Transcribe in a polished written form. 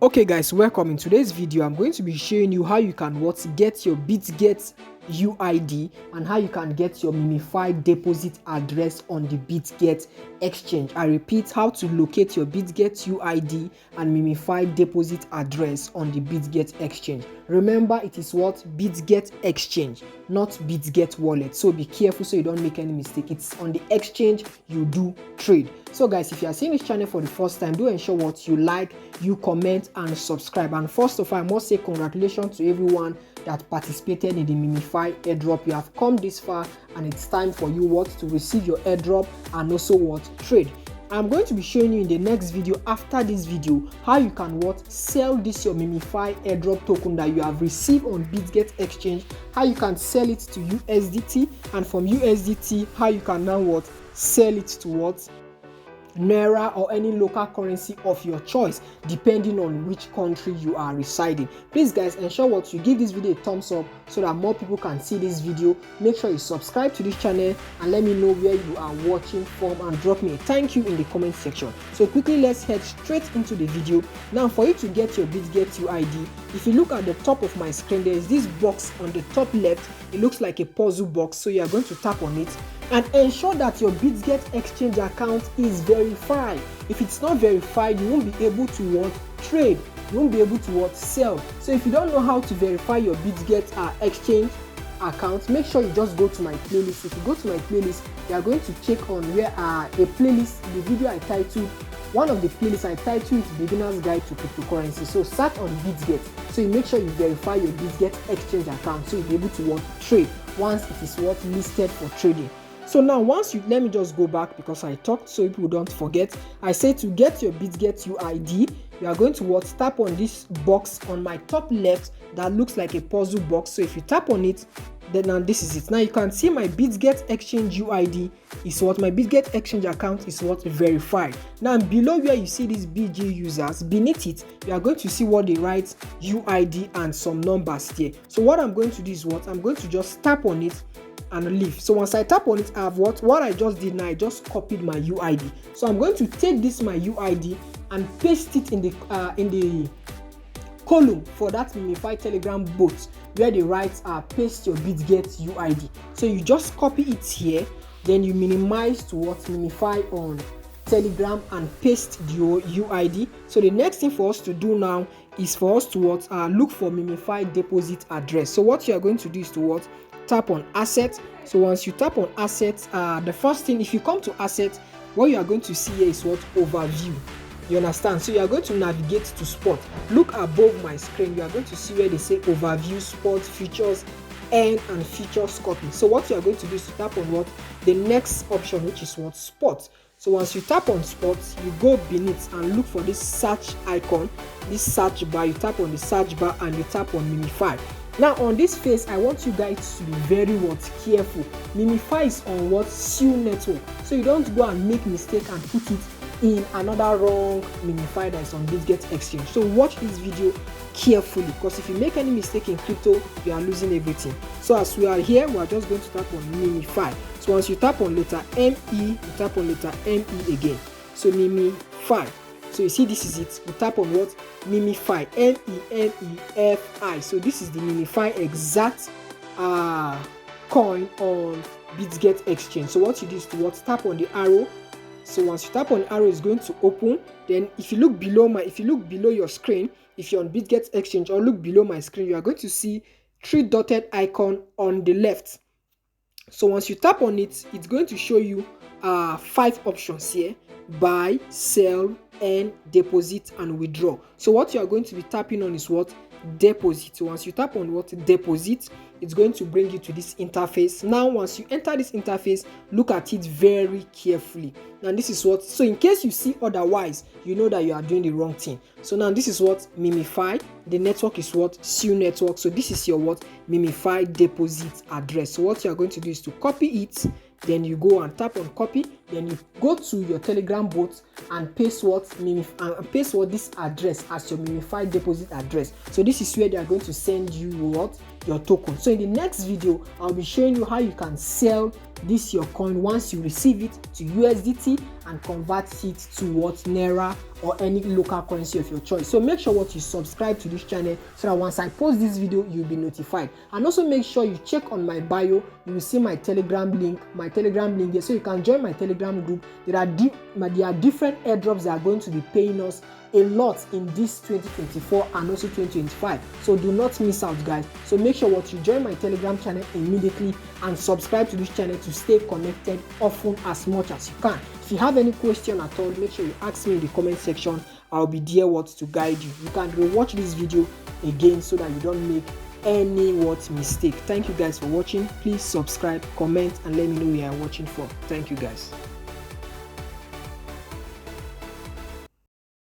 Okay guys, welcome. In today's video I'm going to be showing you how you can get your Bitget UID and how you can get your MEMEFI deposit address on the Bitget Exchange. I repeat, how to locate your Bitget UID and MEMEFI deposit address on the Bitget Exchange. Remember, it is Bitget Exchange, not Bitget Wallet. So be careful so you don't make any mistake. It's on the exchange you do trade. So guys, if you are seeing this channel for the first time, do ensure you like, you comment and subscribe. And first of all, I must say congratulations to everyone that participated in the MEMEFI airdrop. You have come this far and it's time for you to receive your airdrop and also trade. I'm going to be showing you in the next video after this video how you can sell this your MEMEFI airdrop token that you have received on Bitget Exchange, how you can sell it to USDT, and from USDT how you can now sell it to Naira or any local currency of your choice depending on which country you are residing. Please guys, ensure you give this video a thumbs up so that more people can see this video. Make sure you subscribe to this channel and let me know where you are watching from and drop me a thank you in the comment section. So quickly, let's head straight into the video. Now for you to get your Bitget UID, if you look at the top of my screen, there is this box on the top left. It looks like a puzzle box, so you are going to tap on it and ensure that your Bitget Exchange account is verified. If it's not verified, you won't be able to trade, you won't be able to sell. So if you don't know how to verify your Bitget Exchange account, make sure you just go to my playlist. If you go to my playlist, you are going to check on where a playlist, the video I titled, one of the playlists I titled Beginner's Guide to Cryptocurrency. So search on Bitget. So you make sure you verify your Bitget Exchange account so you'll be able to trade once it is listed for trading. So now let me just go back because I talked so people don't forget. I say to get your Bitget UID, you are going to tap on this box on my top left that looks like a puzzle box. So if you tap on it, then now this is it. Now you can see my Bitget Exchange UID is my Bitget Exchange account is verified. Now below where you see these BG users, beneath it you are going to see they write UID and some numbers there. So what I'm going to do is I'm going to just tap on it and leave. So once I tap on it, I have what I just did now, I just copied my UID. So I'm going to take this my UID and paste it in the column for that MEMEFI Telegram bot where they write paste your Bitget UID. So you just copy it here, then you minimize to MEMEFI on Telegram and paste your UID. So the next thing for us to do now is for us to look for MEMEFI deposit address. So what you are going to do is to tap on assets. So once you tap on assets, the first thing, if you come to assets, what you are going to see here is overview. You understand? So you are going to navigate to spot. Look above my screen, you are going to see where they say overview, spot, features, and features copy. So what you are going to do is to tap on the next option, which is spot. So once you tap on spot, you go beneath and look for this search icon, this search bar. You tap on the search bar and you tap on MEMEFI. Now on this phase, I want you guys to be very careful. MEMEFI is on SEAL network, so you don't go and make mistake and put it in another wrong MEMEFI that is on Bitget Exchange. So watch this video carefully, because if you make any mistake in crypto, you are losing everything. So as we are here, we are just going to tap on MEMEFI. So once you tap on letter ME, you tap on letter ME again. So MEMEFI. So you see, this is it. We tap on MEMEFI, MEMEFI. So this is the MEMEFI exact coin on Bitget Exchange. So what you do is to tap on the arrow. So once you tap on the arrow, it's going to open. Then if you look below your screen, if you're on Bitget Exchange, or look below my screen, you are going to see 3 dotted icon on the left. So once you tap on it, it's going to show you 5 options here: buy, sell, and deposit and withdraw. So what you are going to be tapping on is deposit. So once you tap on deposit, it's going to bring you to this interface. Now once you enter this interface, look at it very carefully. Now this is so in case you see otherwise, you know that you are doing the wrong thing. So now this is MEMEFI. The network is SEAL network. So this is your MEMEFI deposit address. So what you are going to do is to copy it. Then you go and tap on copy. then you go to your Telegram bot and paste this address as your MEMEFI deposit address. So this is where they are going to send you what? Your token. So in the next video, I'll be showing you how you can sell this your coin once you receive it to USDT and convert it to what? Naira or any local currency of your choice. So make sure you subscribe to this channel so that once I post this video, you'll be notified. And also make sure you check on my bio. You will see my Telegram link here, so you can join my Telegram group. There are different airdrops that are going to be paying us a lot in this 2024 and also 2025. So do not miss out, guys. So make sure you join my Telegram channel immediately and subscribe to this channel to stay connected often as much as you can. If you have any question at all, make sure you ask me in the comment section. I'll be there to guide you. You can rewatch this video again so that you don't make any mistake. Thank you guys for watching. Please subscribe, comment, and let me know where you are watching from. Thank you guys.